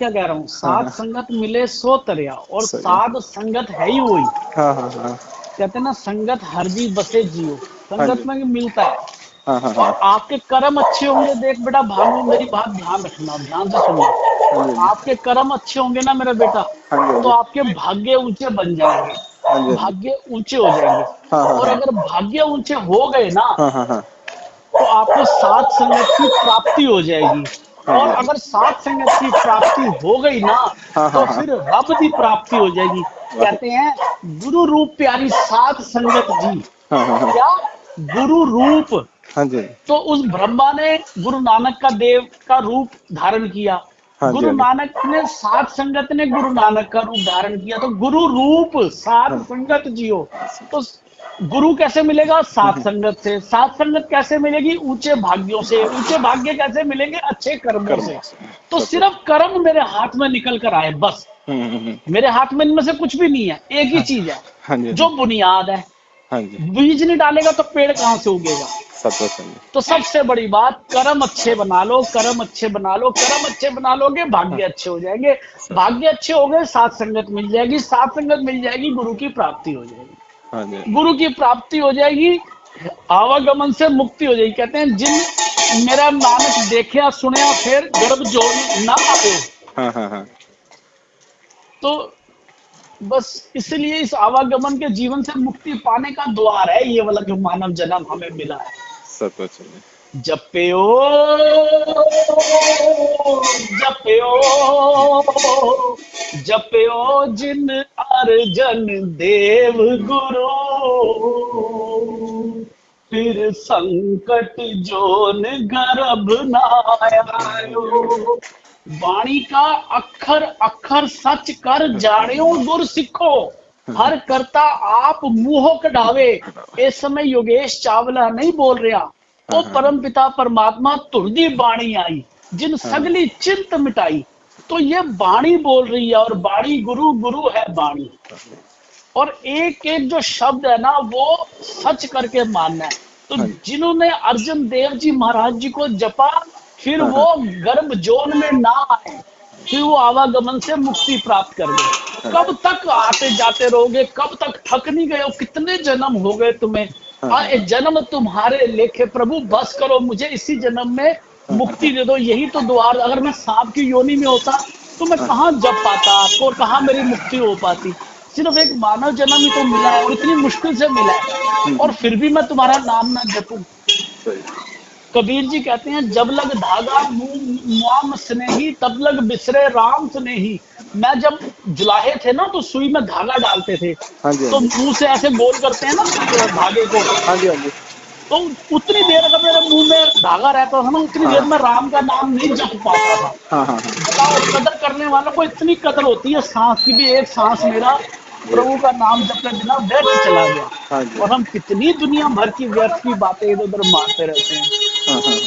क्या कह रहा हूँ, साध हाँ संगत मिले सो तरया, और सही। साध संगत है ही वही। हाँ हाँ हाँ कहते हैं ना, संगत हर जी बसे जियो, हाँ संगत जी। में मिलता है। हाँ हाँ और हाँ आपके कर्म अच्छे होंगे, देख बेटा भानु, मेरी बात ध्यान रखना, ध्यान से सुनना। हाँ जी। आपके कर्म अच्छे होंगे ना मेरा बेटा, हाँ जी। हाँ तो जी। आपके भाग्य ऊंचे बन जाएंगे, हाँ जी। हाँ जी। भाग्य ऊंचे हो जाएंगे। हाँ हाँ और हाँ अगर भाग्य ऊंचे हो गए ना, हाँ हाँ हाँ तो आपको सात संगत की प्राप्ति हो जाएगी। हाँ और जी। अगर सात संगत की प्राप्ति हो गई ना, हाँ हाँ तो हाँ। फिर रब की प्राप्ति हो जाएगी। वाह। कहते हैं गुरु रूप प्यारी सात संगत जी। हाँ हाँ हाँ क्या? गुरु रूप। हाँ जी। तो उस ब्रह्मा ने गुरु नानक का देव का रूप धारण किया, हाँ जी। गुरु हाँ जी। नानक ने सात संगत ने गुरु नानक का रूप धारण किया, तो गुरु रूप सात हाँ संगत जियो। तो गुरु कैसे मिलेगा? सात जी। संगत से। सात संगत कैसे मिलेगी? ऊंचे भाग्यों से। ऊंचे भाग्य कैसे मिलेंगे? अच्छे कर्मों कर्म से। से। तो सब कुछ। सिर्फ कर्म मेरे हाथ में निकल कर आए बस। हम्म। मेरे हाथ में इनमें से कुछ भी नहीं है, एक ही हाँ चीज है, हाँ जी। हाँ जो जी। बुनियाद है। हाँ जी। बीज नहीं डालेगा तो पेड़ कहां से उगेगा? सब कुछ सही। तो सबसे बड़ी बात, कर्म अच्छे बना लो, कर्म अच्छे बना लो, कर्म अच्छे बना लोगे, हाँ भाग्य अच्छे हो जाएंगे। सब। भाग्य अच्छे हो गए, सात संगत मिल जाएगी, सात संगत मिल जाएगी, गुरु की प्राप्ति हो जाएगी। हाँ जी। गुरु की प्राप्ति हो जाएगी, आवागमन से मुक्ति हो जाएगी। कहते हैं जिन मेरा नानक देखा सुनया फिर गर्भ जोन ना आयो। हाँ हाँ हाँ। तो बस इसलिए इस आवागमन के जीवन से मुक्ति पाने का द्वार है ये वाला जो मानव जन्म हमें मिला है। सब कुछ सही। जप्यो जप्यो जप्यो जिन अर्जन देव गुरु, फिर संकट जोन गर्भ ना आयो। वाणी का अक्षर अक्षर सच कर जाणियो गुर सिखो, हर करता आप मुंह कढ़ावे। इस समय योगेश चावला नहीं बोल रहा, हाँ ओ हाँ हाँ परम पिता परमात्मा तुरदी बाणी आई, जिन हाँ सगली चिंत मिटाई। तो ये बाणी बोल रही है, और बाणी गुरु, गुरु है बाणी। और एक एक जो शब्द है ना, वो सच करके मानना है। तो हाँ जिन्होंने अर्जुन देव जी महाराज जी को जपा, फिर हाँ वो हाँ गर्भ जोन में ना आए, फिर वो आवागमन से मुक्ति प्राप्त कर गए। कब तक आते जाते रहोगे? कब तक थक नहीं गए हो? कितने जन्म हो गए तुम्हें? हाँ हाँ एक जन्म तुम्हारे लेखे, प्रभु बस करो, मुझे इसी जन्म में हाँ मुक्ति दे दो। यही तो द्वार। अगर मैं सांप की योनि में होता तो मैं कहाँ जप पाता आपको, और कहाँ मेरी मुक्ति हो पाती? सिर्फ एक मानव जन्म ही तो मिला है, और इतनी मुश्किल से मिला है, और फिर भी मैं तुम्हारा नाम ना जपूं। सही। कबीर जी कहते हैं, जब लग धागा मुआम स्नेही, तब लग बिसरे राम स्नेही। मैं जब जुलाहे थे ना, तो सुई में धागा डालते थे, हाँ जी। हाँ तो जी। मुंह से ऐसे गोल करते हैं ना धागे को। हाँ जी। हाँ जी। तो उतनी देर अगर मेरे मुंह में धागा रहता था ना, उतनी हाँ देर में राम का नाम नहीं जप पाता था। हाँ हाँ हाँ। बताओ, कदर करने वालों को इतनी कदर होती है सांस की भी। एक सांस मेरा ये। प्रभु का नाम जपने बिना व्यर्थ चला गया। हाँ जी। और हम कितनी दुनिया भर की व्यर्थ की बातें इधर उधर मारते रहते हैं। हाँ हाँ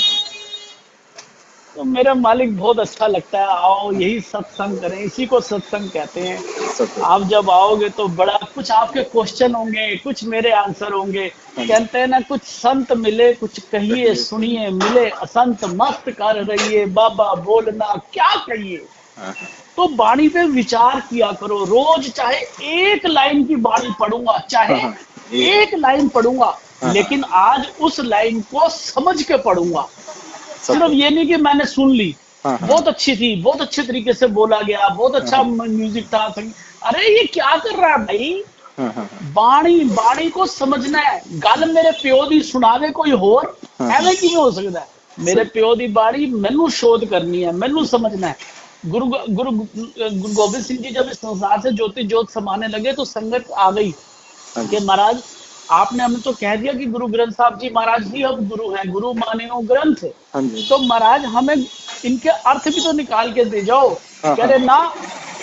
तो मेरा मालिक बहुत अच्छा लगता है। आओ यही सत्संग करें, इसी को सत्संग कहते हैं। सब कुछ। आप जब आओगे तो बड़ा कुछ आपके क्वेश्चन होंगे, कुछ मेरे आंसर होंगे। हाँ जी। कहते हैं ना, कुछ संत मिले कुछ कहिए कहिए। सुनिए, मिले असंत मस्त कर रहिए, बाबा बोलना क्या कहिए। हाँ हाँ तो बाणी पे विचार किया करो रोज। चाहे एक लाइन की बाणी पढ़ूंगा, हाँ चाहे हाँ। ये। एक लाइन पढ़ूंगा, हाँ हाँ। लेकिन आज उस लाइन को समझ के पढ़ूंगा। सब सिर्फ कुछ। ये नहीं कि मैंने सुन ली, हाँ हाँ बहुत अच्छी थी, बहुत अच्छे तरीके से बोला गया, बहुत हाँ अच्छा हाँ म्यूजिक था, अरे ये क्या कर रहा है भाई? हाँ हाँ बाणी बाणी को समझना है। गल मेरे प्यो दी सुनावे कोई होर, हाँ हाँ। एवं किवें हो सकता है? मेरे सही। प्यो दी बाणी मैनू शोध करनी है, मैनू समझना है। गुरु गोबिंद सिंह जी जब इस संसार से ज्योति ज्योत समाने लगे, तो संगत आ गई हाँ कि जी। महाराज, आपने हमें तो कह दिया कि गुरु ग्रंथ साहब जी महाराज ही अब गुरु हैं, गुरु माने हो ग्रंथ। हाँ जी। तो महाराज हमें इनके अर्थ भी तो निकाल के दे जाओ। हाँ कह हाँ रहे ना,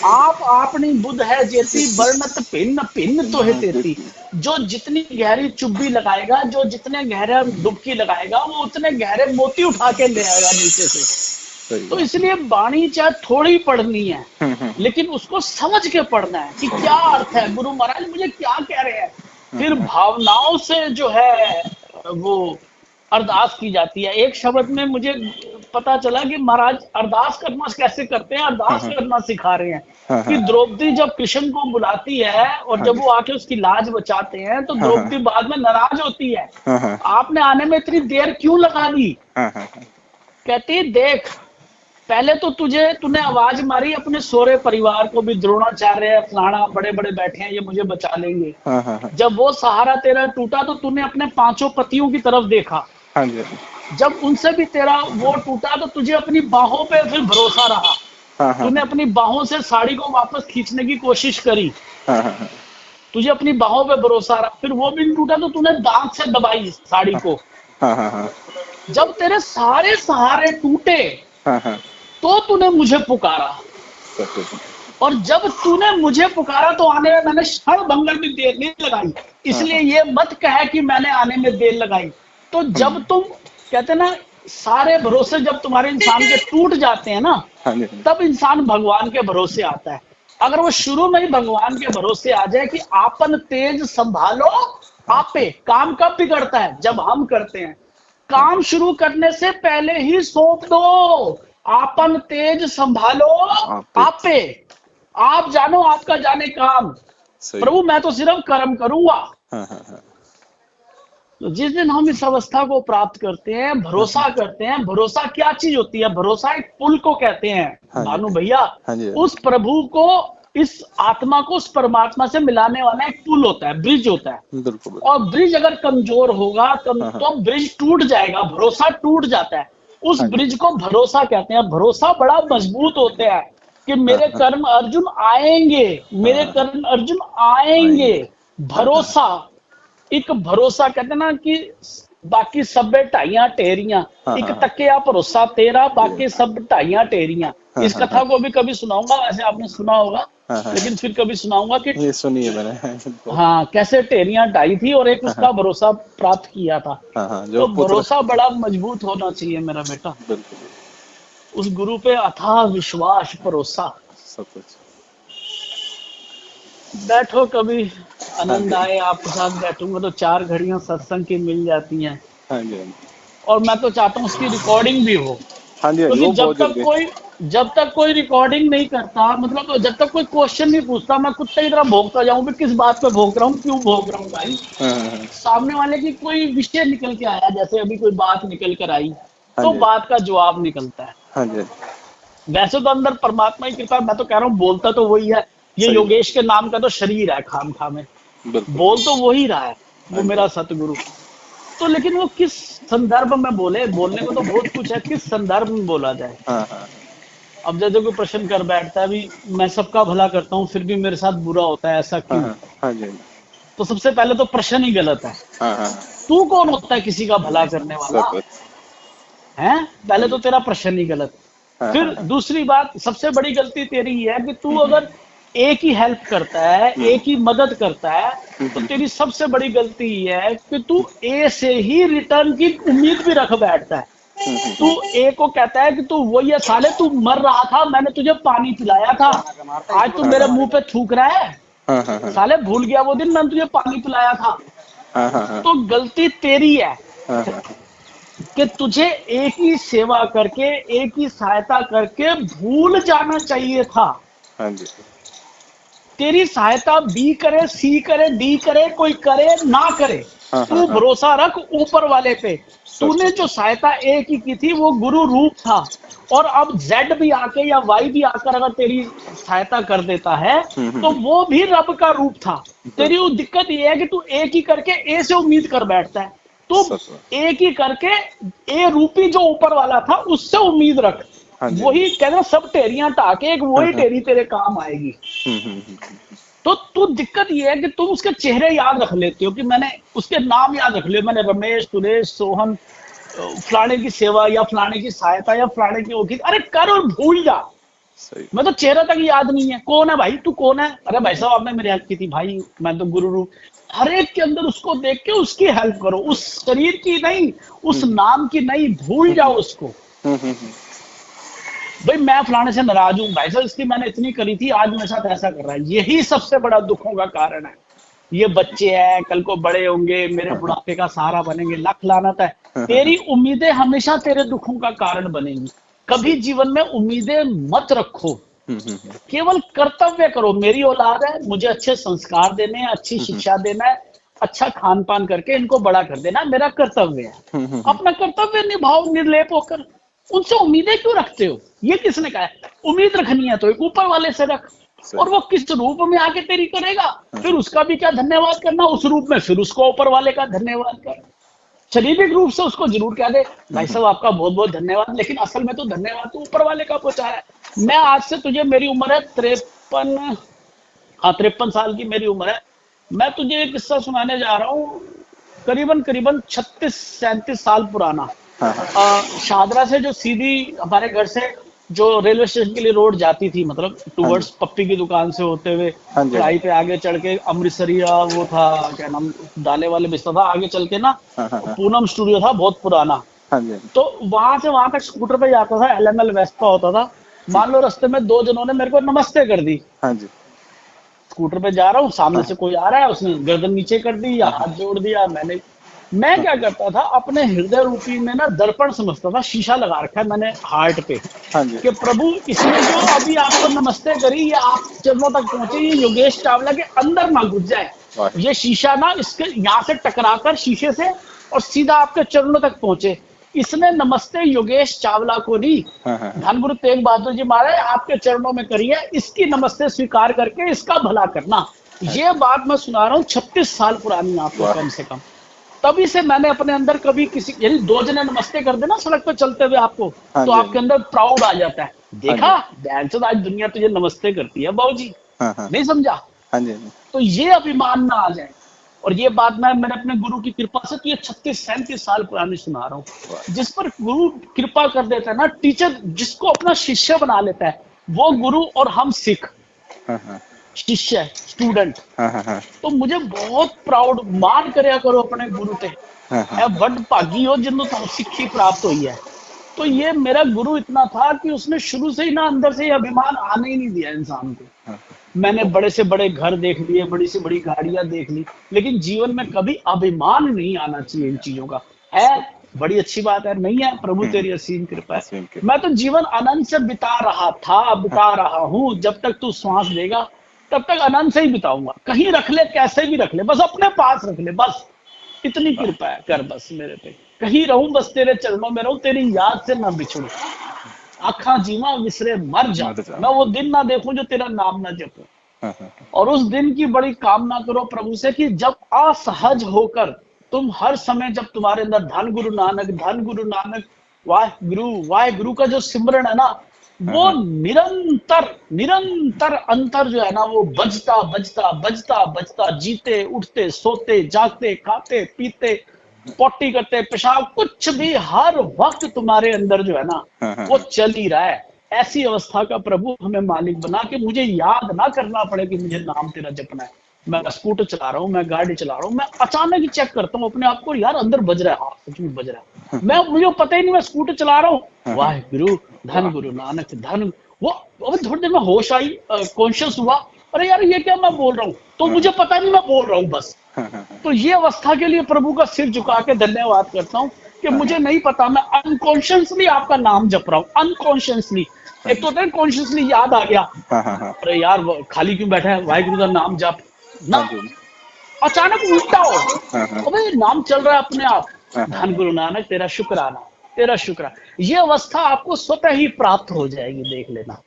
आप आपनी बुध है जेती, जी। वर्णत भिन्न भिन्न तो है हाँ तेती। जी। जो जितनी गहरी चुब्बी लगाएगा, जो जितने गहरा डुबकी लगाएगा, वो उतने गहरे मोती उठा के ले आएगा नीचे से। सही तो बात। इसलिए बाणी चाहे थोड़ी पढ़नी है, लेकिन उसको समझ के पढ़ना है कि क्या अर्थ है, गुरु महाराज मुझे क्या कह रहे हैं। फिर भावनाओं से जो है वो अरदास की जाती है। एक शब्द में मुझे पता चला कि महाराज अरदास करना कैसे करते हैं, अरदास करना सिखा रहे हैं। कि द्रौपदी जब कृष्ण को बुलाती है और जब वो आके उसकी लाज बचाते हैं तो द्रौपदी बाद में नाराज होती है, आपने आने में इतनी देर क्यों लगा दी। कहती देख, पहले तो तूने आवाज मारी अपने सोरे परिवार को भी, द्रोणाचार्य फलाना बड़े बड़े बैठे हैं, ये मुझे बचा लेंगे। जब वो सहारा तेरा टूटा तो तूने अपने 5 पतियों की तरफ देखा। जब उनसे भी तेरा वो टूटा तो तुझे अपनी बाहों पे फिर भरोसा रहा। तूने अपनी बाहों से साड़ी को वापस खींचने की कोशिश करी, तुझे अपनी बाहों पे भरोसा रहा, फिर वो भी टूटा तो तूने दांत से दबाई साड़ी को। जब तेरे सारे सहारे टूटे तो तूने मुझे पुकारा, और जब तूने मुझे पुकारा तो आने में मैंने क्षण भंगर भी देर नहीं लगाई। इसलिए ये मत कहे कि मैंने आने में देर लगाई। तो जब तुम कहते ना सारे भरोसे जब तुम्हारे इंसान के टूट जाते हैं ना, तब इंसान भगवान के भरोसे आता है। अगर वो शुरू में ही भगवान के भरोसे आ जाए कि आपन तेज संभालो आपे, काम कब बिगड़ता है, जब हम करते हैं। काम शुरू करने से पहले ही सौंप दो, आपन तेज संभालो आपे, आप जानो आपका जाने काम, प्रभु मैं तो सिर्फ कर्म करूंगा। तो जिस दिन हम इस अवस्था को प्राप्त करते हैं, भरोसा करते हैं, भरोसा क्या चीज होती है, भरोसा एक पुल को कहते हैं भानु भैया। उस प्रभु को, इस आत्मा को उस परमात्मा से मिलाने वाला एक पुल होता है, ब्रिज होता है। और ब्रिज अगर कमजोर होगा तो ब्रिज टूट जाएगा, भरोसा टूट जाता है। उस ब्रिज को भरोसा कहते हैं। भरोसा बड़ा मजबूत होता है कि मेरे कर्ण अर्जुन आएंगे, मेरे कर्ण अर्जुन आएंगे। भरोसा, एक भरोसा कहते ना कि बाकी सब ढाइयां टेरियां, एक तकिया भरोसा तेरा, बाकी सब ढाइयां टेरियां। इस कथा को भी कभी सुनाऊंगा, वैसे आपने सुना होगा, लेकिन फिर कभी सुनाऊंगा कि ये सुनिए मैंने। हाँ, कैसे टेरियां ढाई थी और एक उसका भरोसा प्राप्त किया था। तो भरोसा बड़ा मजबूत होना चाहिए मेरा बेटा। उस गुरु पे अथाह विश्वास, भरोसा। सब कुछ। बैठो कभी, आनंद आए आपके साथ बैठूंगा तो 4 घड़ियां सत्संग की मिल जाती हैं। और मैं तो चाहता हूँ उसकी रिकॉर्डिंग भी हो। क्योंकि जब तक कोई रिकॉर्डिंग नहीं करता, मतलब जब तक कोई क्वेश्चन नहीं पूछता, मैं कुत्ते की तरह भोगता जाऊं भी, किस बात पे भोग रहा हूँ, क्यों भोग रहा हूँ भाई। सामने वाले की कोई विषय निकल के आया, जैसे अभी कोई बात निकल कर आई, तो बात का जवाब निकलता है। वैसे तो अंदर परमात्मा की कृपा, मैं तो कह रहा हूँ बोलता तो वही है। ये योगेश के नाम का तो शरीर है, खाम खाम में बोल तो वही रहा है, वो मेरा सतगुरु। तो लेकिन वो किस संदर्भ में बोले, बोलने को तो बहुत कुछ है, किस संदर्भ में बोला जाए। अब जैसे कोई प्रश्न कर बैठता है, भी मैं सबका भला करता हूँ फिर भी मेरे साथ बुरा होता है, ऐसा क्यों। तो सबसे पहले तो प्रश्न ही गलत है। तू कौन होता है किसी का भला करने वाला है, पहले तो तेरा प्रश्न ही गलत। फिर दूसरी बात, सबसे बड़ी गलती तेरी है कि तू अगर एक ही हेल्प करता है, एक ही मदद करता है, तो तेरी सबसे बड़ी गलती ये है कि तू ए से ही रिटर्न की उम्मीद भी रख बैठता है। तू ए को कहता है कि तू वही है, साले तू मर रहा था, मैंने तुझे पानी पिलाया था, आज तू मेरे मुंह पे थूक रहा है, साले भूल गया वो दिन मैंने तुझे पानी पिलाया था। तो गलती तेरी है कि तुझे एक ही सेवा करके, एक ही सहायता करके भूल जाना चाहिए था। तेरी सहायता बी करे, सी करे, डी करे, कोई करे ना करे, तू भरोसा रख ऊपर वाले पे। तूने जो सहायता ए की थी वो गुरु रूप था, और अब जेड भी आके या वाई भी आकर अगर तेरी सहायता कर देता है तो वो भी रब का रूप था। तेरी वो दिक्कत ये है कि तू एक ही करके ए से उम्मीद कर बैठता है। तू एक ही करके ए रूपी जो ऊपर वाला था उससे उम्मीद रख। वही कहते सब टेरियां टाके एक वही टेरी तेरे काम आएगी। तो तू दिक्कत ये है कि तुम उसके चेहरे याद रख लेते हो कि मैंने उसके नाम याद रख लिया, मैंने रमेश, सुरेश, सोहन, फलाने की सेवा या फलाने की सहायता या फलाने की ओखी, अरे कर और भूल जा। मैं तो चेहरा तक याद नहीं है, कौन है भाई, तू कौन है, अरे भाई साहब आपने मेरी हेल्प की थी भाई, मैं तो गुरु रूप। हर एक के अंदर उसको देख के उसकी हेल्प करो, उस शरीर की नहीं, उस नाम की नहीं, भूल जाओ उसको। भाई मैं फलाने से नाराज हूँ, भाई साहब इसकी मैंने इतनी करी थी, आज मेरे साथ ऐसा कर रहा है। यही सबसे बड़ा दुखों का कारण है। ये बच्चे हैं, कल को बड़े होंगे, मेरे बुढ़ापे का सहारा बनेंगे, लख लानत है। तेरी उम्मीदें हमेशा तेरे दुखों का कारण बनेंगी। कभी जीवन में उम्मीदें मत रखो, केवल कर्तव्य करो। मेरी औलाद है, मुझे अच्छे संस्कार देने हैं, अच्छी शिक्षा देना है, अच्छा खान पान करके इनको बड़ा कर देना मेरा कर्तव्य है। अपना कर्तव्य निभाओ निर्लेप होकर। उनसे उम्मीदें क्यों रखते हो? ये किसने कहा है? उम्मीद रखनी है तो एक ऊपर वाले से रख, और वो किस रूप में आके तेरी करेगा, फिर उसका भी क्या धन्यवाद करना उस रूप में, फिर उसको ऊपर वाले का धन्यवाद कर। शारीरिक रूप से उसको जरूर कह दे भाई साहब आपका बहुत बहुत धन्यवाद, लेकिन असल में तो धन्यवाद तो ऊपर वाले का पहुंचा है। मैं आज से तुझे, मेरी उम्र है 53, हाँ 53 साल की मेरी उम्र है। मैं तुझे एक किस्सा सुनाने जा रहा हूँ, करीबन करीबन 36-37 साल पुराना। शादरा से जो सीधी हमारे घर से जो रेलवे स्टेशन के लिए रोड जाती थी, मतलब टूवर्ड्स पप्पी की दुकान से होते हुए चढ़ाई पे आगे चढ़ के अमृतसरिया वो था, क्या नाम, दाले वाले बिस्ता था, आगे चल के ना पूनम स्टूडियो था बहुत पुराना। तो वहां से वहां तक स्कूटर पे जाता था, LML वेस्पा होता था। मान लो रास्ते में दो जनों ने मेरे को नमस्ते कर दी। स्कूटर पे जा रहा हूँ, सामने से कोई आ रहा है, उसने गर्दन नीचे कर दी या हाथ जोड़ दिया। मैं क्या करता था, अपने हृदय रूपी में ना दर्पण समझता था, शीशा लगा रखा है मैंने हार्ट पे कि प्रभु इसने जो अभी आपको नमस्ते करी, ये आप चरणों तक पहुंचे, ये योगेश चावला के अंदर ना घुस जाए, ये शीशा ना इसके यहाँ से टकराकर शीशे से और सीधा आपके चरणों तक पहुंचे। इसने नमस्ते योगेश चावला को नहीं, धन गुरु तेग बहादुर जी महाराज आपके चरणों में करी है, इसकी नमस्ते स्वीकार करके इसका भला करना। ये बात मैं सुना रहा हूँ 36 साल पुरानी आपको कम से कम। तभी से मैंने अपने अंदर कभी किसी, यदि दो जने नमस्ते कर देना सड़क पर चलते हुए आपको, तो आपके अंदर प्राउड आ जाता है, देखा बैंचोद आज दुनिया तुझे नमस्ते करती है बाबूजी। नहीं समझा? तो ये अभिमान ना आ जाए। और ये बात मैंने अपने गुरु की कृपा से, तो ये 36-37 साल पुरानी सुना रहा हूँ। जिस पर गुरु कृपा कर देता है ना, टीचर जिसको अपना शिष्य बना लेता है, वो गुरु और हम सिख शिष्य स्टूडेंट। तो मुझे बहुत प्राउड मान करया करो अपने गुरु ते, वड भागी हो जिन्हों तो सिक्खी प्राप्त हुई है। तो ये मेरा गुरु इतना था कि उसने शुरू से ही ना अंदर से अभिमान आने ही नहीं दिया इंसान को। मैंने बड़े से बड़े घर देख लिए, बड़ी से बड़ी गाड़ियां देख ली, लेकिन जीवन में कभी अभिमान नहीं आना चाहिए इन चीजों का। है बड़ी अच्छी बात है, नहीं है? प्रभु तेरी असीम कृपा है। मैं तो जीवन आनंद से बिता रहा था, बिता रहा हूँ। जब तक तू श्वास देगा तब तक आनंद से ही बिताऊंगा। कहीं रख ले, कैसे भी रख ले, बस अपने पास रख ले, बस इतनी कृपा है कर बस मेरे पे। कहीं रहूं बस तेरे चरणों में रहूं, तेरी याद से ना बिछड़ू। आखा जीवा विसरे मर जा, मैं वो दिन ना देखूं जो तेरा नाम ना जपूं। और उस दिन की बड़ी कामना करो प्रभु से कि जब असहज होकर तुम हर समय, जब तुम्हारे अंदर धन गुरु नानक वाहे गुरु का जो सिमरन है ना, वो निरंतर अंतर जो है ना, वो बजता जीते उठते सोते जागते खाते पीते पोटी करते पेशाब कुछ भी, हर वक्त तुम्हारे अंदर जो है ना वो चल ही रहा है। ऐसी अवस्था का प्रभु हमें मालिक बना के मुझे याद ना करना पड़े कि मुझे नाम तेरा जपना है। मैं स्कूटर चला रहा हूँ, मैं गाड़ी चला रहा हूँ, मैं अचानक ही चेक करता हूँ अपने आप को, यार अंदर बज रहा है, हाँ सच में बज रहा है। मुझे पता ही नहीं मैं स्कूटर चला रहा हूँ। वाहिगुरु धन गुरु नानक धन। वो थोड़ी देर में होश आई, कॉन्शियस हुआ, अरे यार ये क्या मैं बोल रहा हूँ, तो मुझे पता नहीं मैं बोल रहा हूँ बस। तो ये अवस्था के लिए प्रभु का सिर झुका के धन्यवाद करता हूँ कि मुझे नहीं पता, मैं अनकॉन्शियसली आपका नाम जप रहा हूँ, अनकॉन्शियसली। एक तो कॉन्शियसली याद आ गया, अरे यार खाली क्यों बैठा है, वाहिगुरु का नाम जप ना। अचानक उल्टा हो, अबे नाम चल रहा है अपने आप, धन गुरु नानक तेरा शुक्राना, तेरा शुक्राना। ये अवस्था आपको स्वतः ही प्राप्त हो जाएगी, देख लेना।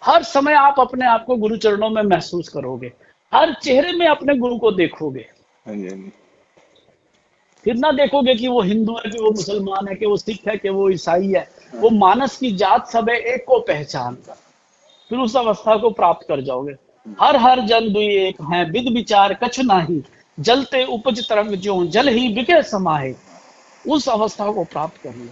हर समय आप अपने आप को गुरु चरणों में महसूस करोगे, हर चेहरे में अपने गुरु को देखोगे। फिर ना देखोगे कि वो हिंदू है, कि वो मुसलमान है, कि वो सिख है, कि वो ईसाई है, वो मानस की जात सब है, एक को पहचान। फिर उस अवस्था को प्राप्त कर जाओगे। हर जन दुई एक है, विद विचार कछु नाही, जलते उपज तरंग ज्यों जल ही बिके समाहे। उस अवस्था को प्राप्त कर लो।